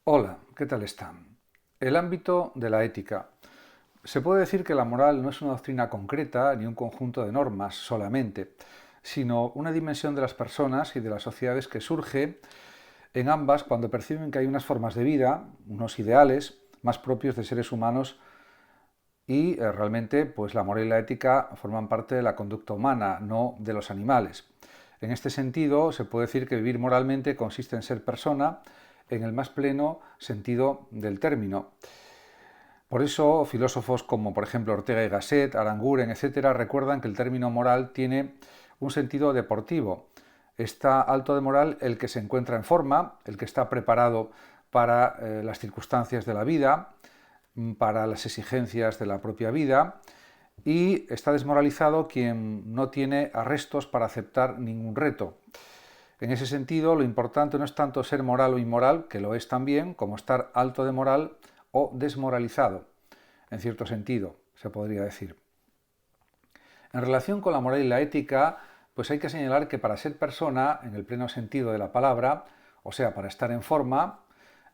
Hola, ¿qué tal están? El ámbito de la ética. Se puede decir que la moral no es una doctrina concreta ni un conjunto de normas solamente, sino una dimensión de las personas y de las sociedades que surge en ambas cuando perciben que hay unas formas de vida, unos ideales más propios de seres humanos y realmente pues la moral y la ética forman parte de la conducta humana, no de los animales. En este sentido, se puede decir que vivir moralmente consiste en ser persona en el más pleno sentido del término. Por eso, filósofos como por ejemplo Ortega y Gasset, Aranguren, etcétera, recuerdan que el término moral tiene un sentido deportivo. Está alto de moral el que se encuentra en forma, el que está preparado para las circunstancias de la vida, para las exigencias de la propia vida, y está desmoralizado quien no tiene arrestos para aceptar ningún reto. En ese sentido, lo importante no es tanto ser moral o inmoral, que lo es también, como estar alto de moral o desmoralizado, en cierto sentido, se podría decir. En relación con la moral y la ética, pues hay que señalar que para ser persona, en el pleno sentido de la palabra, o sea, para estar en forma,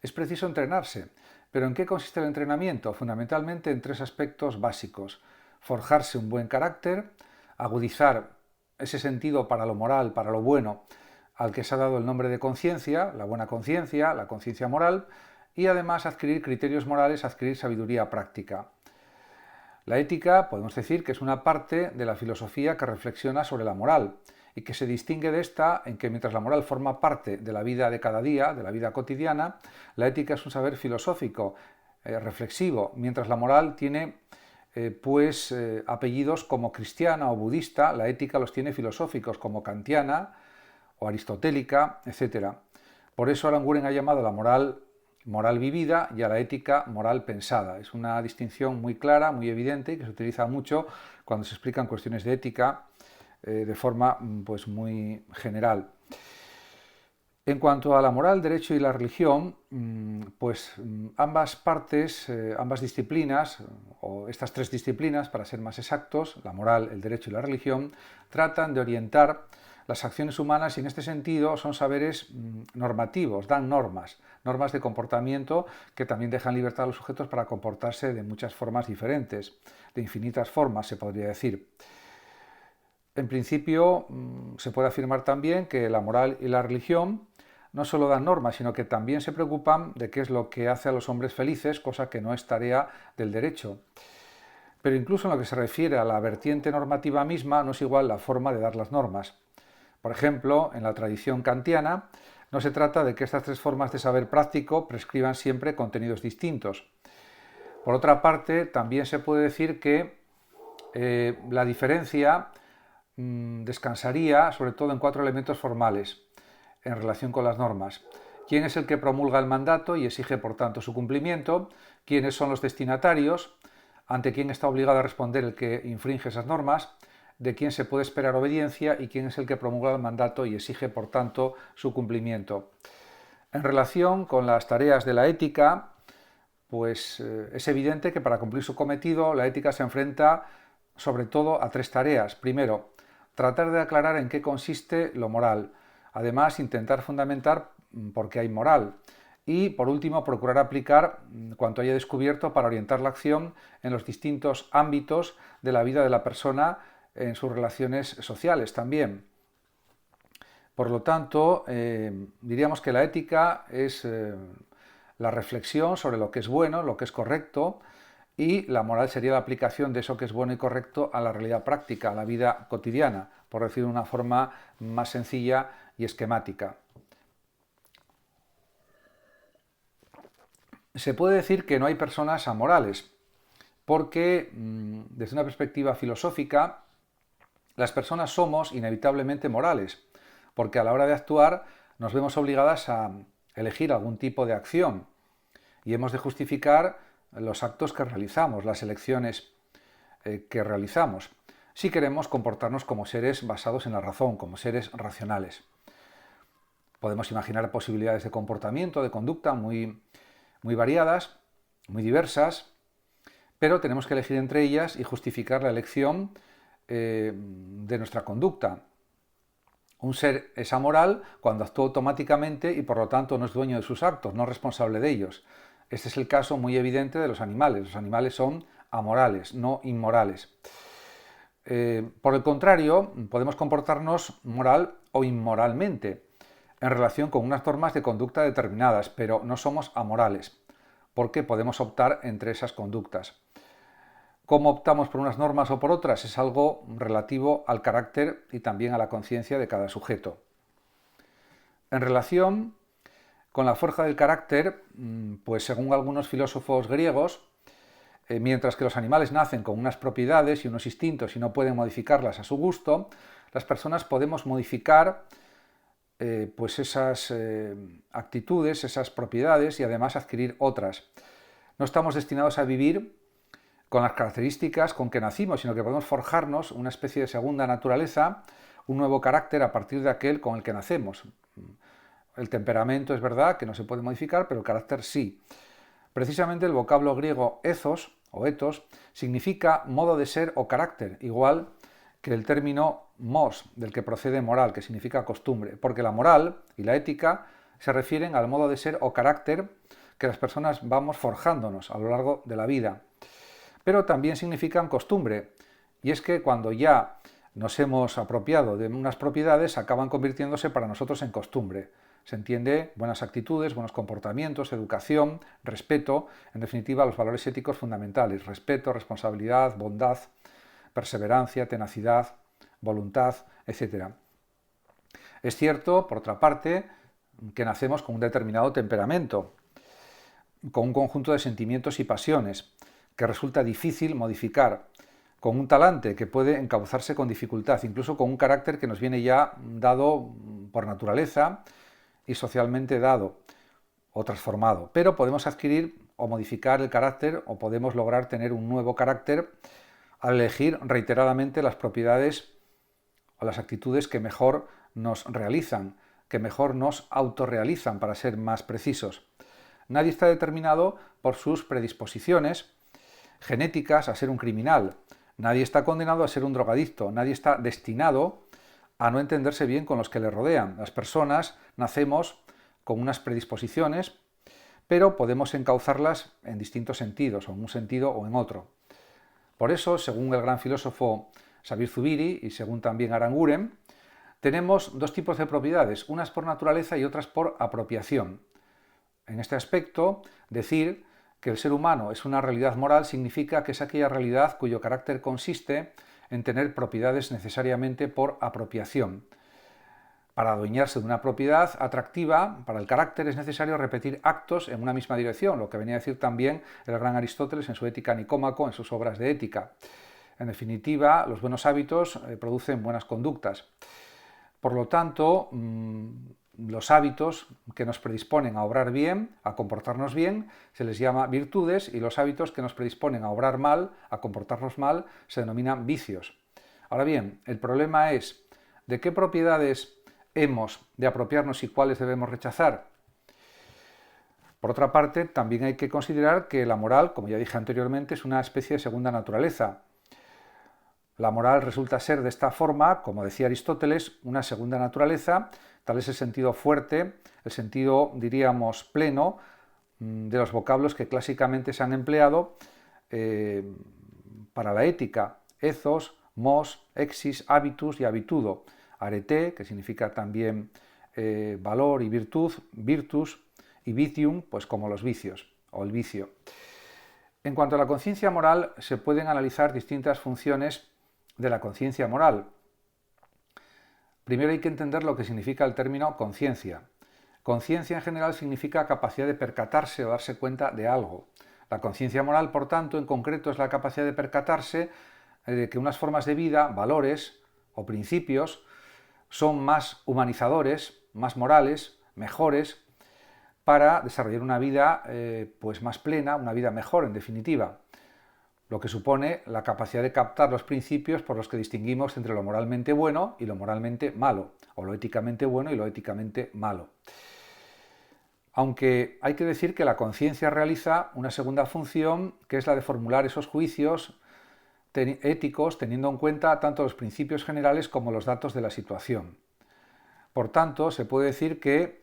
es preciso entrenarse. ¿Pero en qué consiste el entrenamiento? Fundamentalmente en tres aspectos básicos. Forjarse un buen carácter, agudizar ese sentido para lo moral, para lo bueno, al que se ha dado el nombre de conciencia, la buena conciencia, la conciencia moral, y además adquirir criterios morales, adquirir sabiduría práctica. La ética, podemos decir que es una parte de la filosofía que reflexiona sobre la moral y que se distingue de esta en que mientras la moral forma parte de la vida de cada día, de la vida cotidiana, la ética es un saber filosófico, reflexivo, mientras la moral tiene apellidos como cristiana o budista, la ética los tiene filosóficos como kantiana o aristotélica, etc. Por eso Aranguren ha llamado a la moral vivida y a la ética moral pensada. Es una distinción muy clara, muy evidente y que se utiliza mucho cuando se explican cuestiones de ética de forma pues muy general. En cuanto a la moral, derecho y la religión, pues ambas partes, ambas disciplinas, o estas tres disciplinas, para ser más exactos, la moral, el derecho y la religión, tratan de orientar las acciones humanas y en este sentido son saberes normativos, dan normas, normas de comportamiento que también dejan libertad a los sujetos para comportarse de muchas formas diferentes, de infinitas formas, se podría decir. En principio, se puede afirmar también que la moral y la religión no solo dan normas, sino que también se preocupan de qué es lo que hace a los hombres felices, cosa que no es tarea del derecho. Pero incluso en lo que se refiere a la vertiente normativa misma, no es igual la forma de dar las normas. Por ejemplo, en la tradición kantiana, no se trata de que estas tres formas de saber práctico prescriban siempre contenidos distintos. Por otra parte, también se puede decir que la diferencia descansaría sobre todo en cuatro elementos formales en relación con las normas. ¿Quién es el que promulga el mandato y exige por tanto su cumplimiento? ¿Quiénes son los destinatarios? ¿Ante quién está obligado a responder el que infringe esas normas? ¿De quién se puede esperar obediencia? ¿Y quién es el que promulga el mandato y exige por tanto su cumplimiento? En relación con las tareas de la ética, pues es evidente que para cumplir su cometido la ética se enfrenta sobre todo a tres tareas. Primero, tratar de aclarar en qué consiste lo moral. Además, intentar fundamentar por qué hay moral. Y, por último, procurar aplicar cuanto haya descubierto para orientar la acción en los distintos ámbitos de la vida de la persona en sus relaciones sociales también. Por lo tanto, diríamos que la ética es la reflexión sobre lo que es bueno, lo que es correcto, y la moral sería la aplicación de eso que es bueno y correcto a la realidad práctica, a la vida cotidiana, por decirlo de una forma más sencilla y esquemática. Se puede decir que no hay personas amorales, porque desde una perspectiva filosófica, las personas somos inevitablemente morales, porque a la hora de actuar nos vemos obligadas a elegir algún tipo de acción y hemos de justificar los actos que realizamos, las elecciones que realizamos, si queremos comportarnos como seres basados en la razón, como seres racionales. Podemos imaginar posibilidades de comportamiento, de conducta muy variadas, muy diversas, pero tenemos que elegir entre ellas y justificar la elección de nuestra conducta. Un ser es amoral cuando actúa automáticamente y por lo tanto no es dueño de sus actos, no es responsable de ellos. Este es el caso muy evidente de los animales. Los animales son amorales, no inmorales. Por el contrario, podemos comportarnos moral o inmoralmente en relación con unas normas de conducta determinadas, pero no somos amorales, porque podemos optar entre esas conductas. Cómo optamos por unas normas o por otras es algo relativo al carácter y también a la conciencia de cada sujeto. En relación con la fuerza del carácter, pues según algunos filósofos griegos, mientras que los animales nacen con unas propiedades y unos instintos y no pueden modificarlas a su gusto, las personas podemos modificar pues esas actitudes, esas propiedades y además adquirir otras. No estamos destinados a vivir con las características con que nacimos, sino que podemos forjarnos una especie de segunda naturaleza, un nuevo carácter a partir de aquel con el que nacemos. El temperamento es verdad que no se puede modificar, pero el carácter sí. Precisamente el vocablo griego ethos o ethos significa modo de ser o carácter, igual que el término mos, del que procede moral, que significa costumbre, porque la moral y la ética se refieren al modo de ser o carácter que las personas vamos forjándonos a lo largo de la vida. Pero también significan costumbre, y es que cuando ya nos hemos apropiado de unas propiedades acaban convirtiéndose para nosotros en costumbre. Se entiende buenas actitudes, buenos comportamientos, educación, respeto, en definitiva los valores éticos fundamentales: respeto, responsabilidad, bondad, perseverancia, tenacidad, voluntad, etc. Es cierto, por otra parte, que nacemos con un determinado temperamento, con un conjunto de sentimientos y pasiones que resulta difícil modificar, con un talante que puede encauzarse con dificultad, incluso con un carácter que nos viene ya dado por naturaleza y socialmente dado o transformado. Pero podemos adquirir o modificar el carácter o podemos lograr tener un nuevo carácter al elegir reiteradamente las propiedades o las actitudes que mejor nos realizan, que mejor nos autorrealizan, para ser más precisos. Nadie está determinado por sus predisposiciones genéticas a ser un criminal. Nadie está condenado a ser un drogadicto. Nadie está destinado a no entenderse bien con los que le rodean. Las personas nacemos con unas predisposiciones, pero podemos encauzarlas en distintos sentidos, o en un sentido o en otro. Por eso, según el gran filósofo Sabir Zubiri y según también Aranguren, tenemos dos tipos de propiedades, unas por naturaleza y otras por apropiación. En este aspecto, decir que el ser humano es una realidad moral significa que es aquella realidad cuyo carácter consiste en tener propiedades necesariamente por apropiación. Para adueñarse de una propiedad atractiva, para el carácter es necesario repetir actos en una misma dirección, lo que venía a decir también el gran Aristóteles en su Ética Nicómaco, en sus obras de ética. En definitiva, los buenos hábitos producen buenas conductas. Por lo tanto, los hábitos que nos predisponen a obrar bien, a comportarnos bien, se les llama virtudes, y los hábitos que nos predisponen a obrar mal, a comportarnos mal, se denominan vicios. Ahora bien, el problema es de qué propiedades hemos de apropiarnos y cuáles debemos rechazar. Por otra parte, también hay que considerar que la moral, como ya dije anteriormente, es una especie de segunda naturaleza. La moral resulta ser de esta forma, como decía Aristóteles, una segunda naturaleza. Tal es el sentido fuerte, el sentido, diríamos, pleno, de los vocablos que clásicamente se han empleado para la ética: ethos, mos, exis, habitus y habitudo. Arete, que significa también valor y virtud, virtus, y vitium, pues como los vicios o el vicio. En cuanto a la conciencia moral, se pueden analizar distintas funciones de la conciencia moral. Primero hay que entender lo que significa el término conciencia. Conciencia en general significa capacidad de percatarse o darse cuenta de algo. La conciencia moral, por tanto, en concreto es la capacidad de percatarse de que unas formas de vida, valores o principios son más humanizadores, más morales, mejores, para desarrollar una vida pues más plena, una vida mejor, en definitiva. Lo que supone la capacidad de captar los principios por los que distinguimos entre lo moralmente bueno y lo moralmente malo, o lo éticamente bueno y lo éticamente malo. Aunque hay que decir que la conciencia realiza una segunda función, que es la de formular esos juicios éticos teniendo en cuenta tanto los principios generales como los datos de la situación. Por tanto, se puede decir que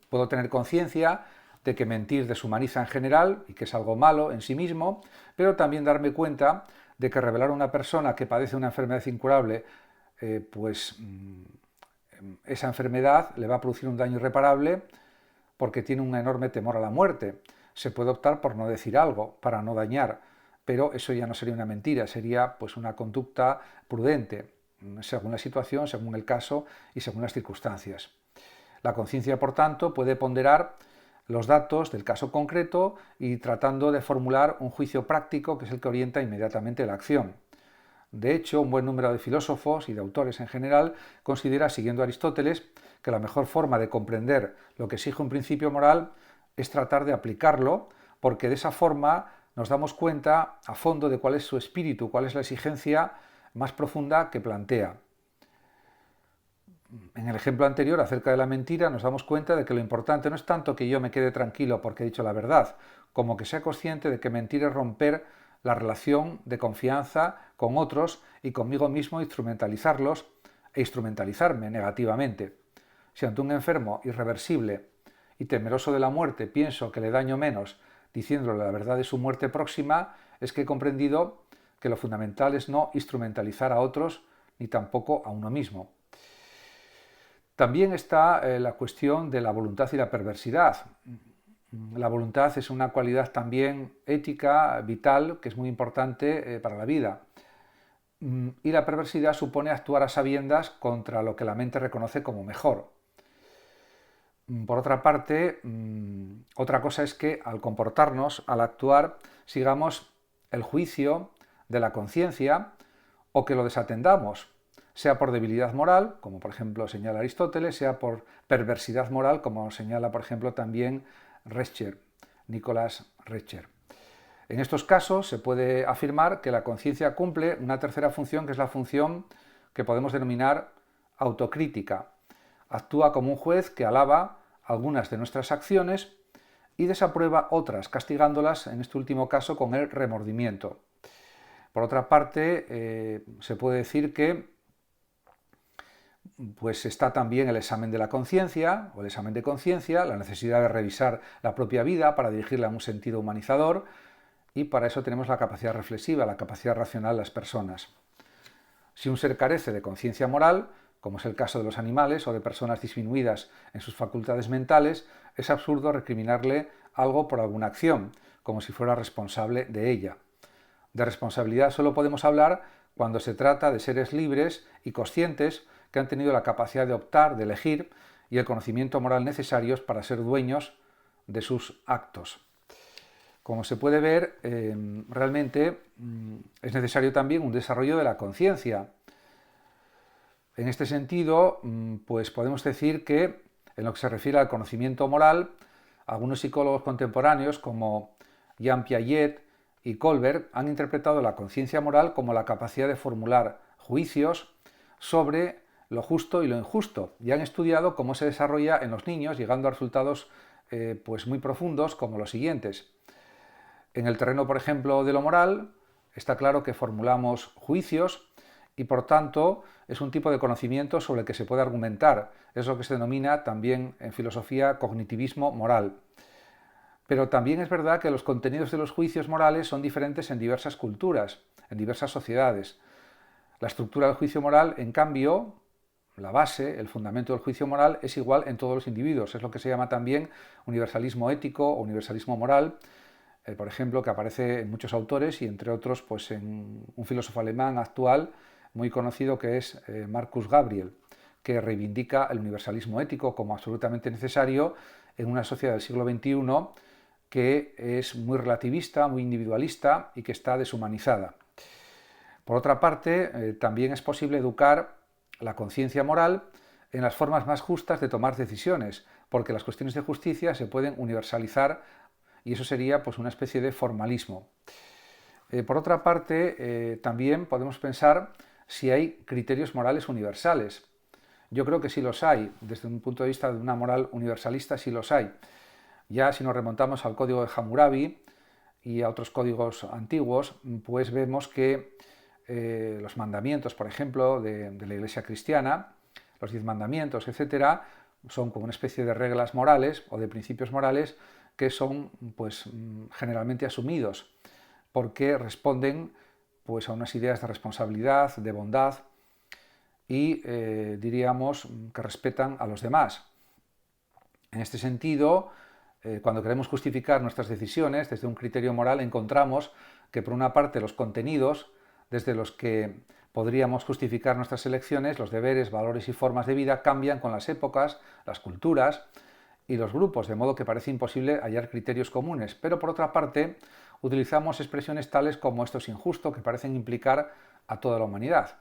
puedo tener conciencia de que mentir deshumaniza en general y que es algo malo en sí mismo, pero también darme cuenta de que revelar a una persona que padece una enfermedad incurable, esa enfermedad le va a producir un daño irreparable porque tiene un enorme temor a la muerte. Se puede optar por no decir algo, para no dañar, pero eso ya no sería una mentira, sería pues una conducta prudente, según la situación, según el caso y según las circunstancias. La conciencia, por tanto, puede ponderar los datos del caso concreto y tratando de formular un juicio práctico que es el que orienta inmediatamente la acción. De hecho, un buen número de filósofos y de autores en general considera, siguiendo a Aristóteles, que la mejor forma de comprender lo que exige un principio moral es tratar de aplicarlo, porque de esa forma nos damos cuenta a fondo de cuál es su espíritu, cuál es la exigencia más profunda que plantea. En el ejemplo anterior, acerca de la mentira, nos damos cuenta de que lo importante no es tanto que yo me quede tranquilo porque he dicho la verdad, como que sea consciente de que mentir es romper la relación de confianza con otros y conmigo mismo instrumentalizarlos e instrumentalizarme negativamente. Si ante un enfermo irreversible y temeroso de la muerte pienso que le daño menos diciéndole la verdad de su muerte próxima, es que he comprendido que lo fundamental es no instrumentalizar a otros ni tampoco a uno mismo. También está la cuestión de la voluntad y la perversidad. La voluntad es una cualidad también ética, vital, que es muy importante para la vida. Y la perversidad supone actuar a sabiendas contra lo que la mente reconoce como mejor. Por otra parte, otra cosa es que al comportarnos, al actuar, sigamos el juicio de la conciencia o que lo desatendamos, sea por debilidad moral, como por ejemplo señala Aristóteles, sea por perversidad moral, como señala por ejemplo también Nicolás Rescher. En estos casos se puede afirmar que la conciencia cumple una tercera función, que es la función que podemos denominar autocrítica. Actúa como un juez que alaba algunas de nuestras acciones y desaprueba otras, castigándolas, en este último caso, con el remordimiento. Por otra parte, se puede decir que pues está también el examen de la conciencia o el examen de conciencia, la necesidad de revisar la propia vida para dirigirla en un sentido humanizador, y para eso tenemos la capacidad reflexiva, la capacidad racional de las personas. Si un ser carece de conciencia moral, como es el caso de los animales o de personas disminuidas en sus facultades mentales, es absurdo recriminarle algo por alguna acción, como si fuera responsable de ella. De responsabilidad solo podemos hablar cuando se trata de seres libres y conscientes que han tenido la capacidad de optar, de elegir y el conocimiento moral necesarios para ser dueños de sus actos. Como se puede ver, realmente es necesario también un desarrollo de la conciencia. En este sentido, pues podemos decir que, en lo que se refiere al conocimiento moral, algunos psicólogos contemporáneos como Jean Piaget y Kohlberg han interpretado la conciencia moral como la capacidad de formular juicios sobre lo justo y lo injusto, y han estudiado cómo se desarrolla en los niños, llegando a resultados pues muy profundos como los siguientes. En el terreno, por ejemplo, de lo moral, está claro que formulamos juicios y, por tanto, es un tipo de conocimiento sobre el que se puede argumentar. Es lo que se denomina también en filosofía cognitivismo moral. Pero también es verdad que los contenidos de los juicios morales son diferentes en diversas culturas, en diversas sociedades. La estructura del juicio moral, en cambio, la base, el fundamento del juicio moral es igual en todos los individuos. Es lo que se llama también universalismo ético o universalismo moral, por ejemplo, que aparece en muchos autores y entre otros pues en un filósofo alemán actual muy conocido que es Marcus Gabriel, que reivindica el universalismo ético como absolutamente necesario en una sociedad del siglo XXI que es muy relativista, muy individualista y que está deshumanizada. Por otra parte, también es posible educar la conciencia moral en las formas más justas de tomar decisiones, porque las cuestiones de justicia se pueden universalizar y eso sería pues una especie de formalismo. Por otra parte, también podemos pensar si hay criterios morales universales. Yo creo que sí los hay, desde un punto de vista de una moral universalista sí los hay. Ya si nos remontamos al código de Hammurabi y a otros códigos antiguos, pues vemos que los mandamientos, por ejemplo, de la Iglesia cristiana, los 10 mandamientos, etcétera, son como una especie de reglas morales o de principios morales que son pues, generalmente asumidos porque responden pues, a unas ideas de responsabilidad, de bondad y diríamos que respetan a los demás. En este sentido, cuando queremos justificar nuestras decisiones desde un criterio moral, encontramos que por una parte los contenidos desde los que podríamos justificar nuestras elecciones, los deberes, valores y formas de vida cambian con las épocas, las culturas y los grupos, de modo que parece imposible hallar criterios comunes. Pero por otra parte, utilizamos expresiones tales como esto es injusto, que parecen implicar a toda la humanidad.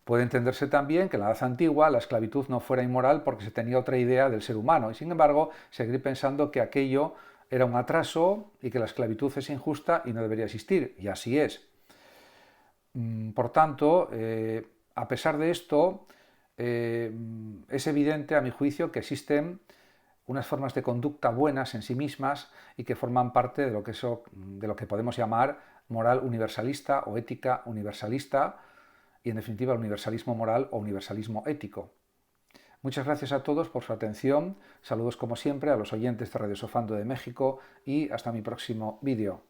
Puede entenderse también que en la Edad Antigua la esclavitud no fuera inmoral porque se tenía otra idea del ser humano y sin embargo seguir pensando que aquello era un atraso y que la esclavitud es injusta y no debería existir, y así es. Por tanto, a pesar de esto, es evidente a mi juicio que existen unas formas de conducta buenas en sí mismas y que forman parte de lo que podemos llamar moral universalista o ética universalista y, en definitiva, el universalismo moral o universalismo ético. Muchas gracias a todos por su atención, saludos como siempre a los oyentes de Radio Sofando de México y hasta mi próximo vídeo.